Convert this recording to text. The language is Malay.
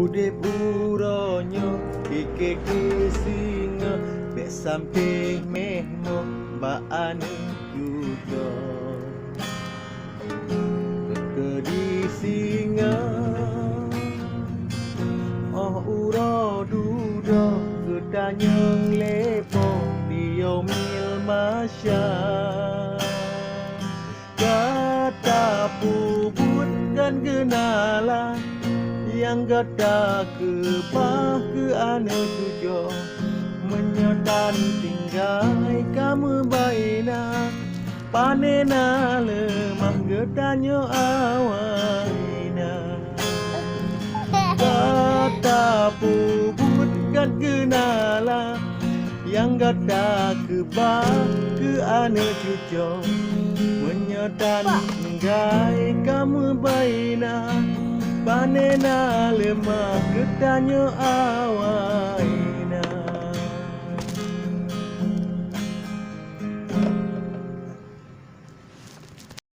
Udip uronyo ike kesinga bek samping mehmo ba ane juga kedi singa oh uro dudo kedanyang lepo dio mil masya kata puput dan kenalan yang gada ke bah ke ane tujo menyodan tinggai kamu baina panena lemah gedanyo awaina kata puput kan kenala yang gada ke bah ke ane tujo menyodan tinggai kamu baina panena lemah gedanyo awai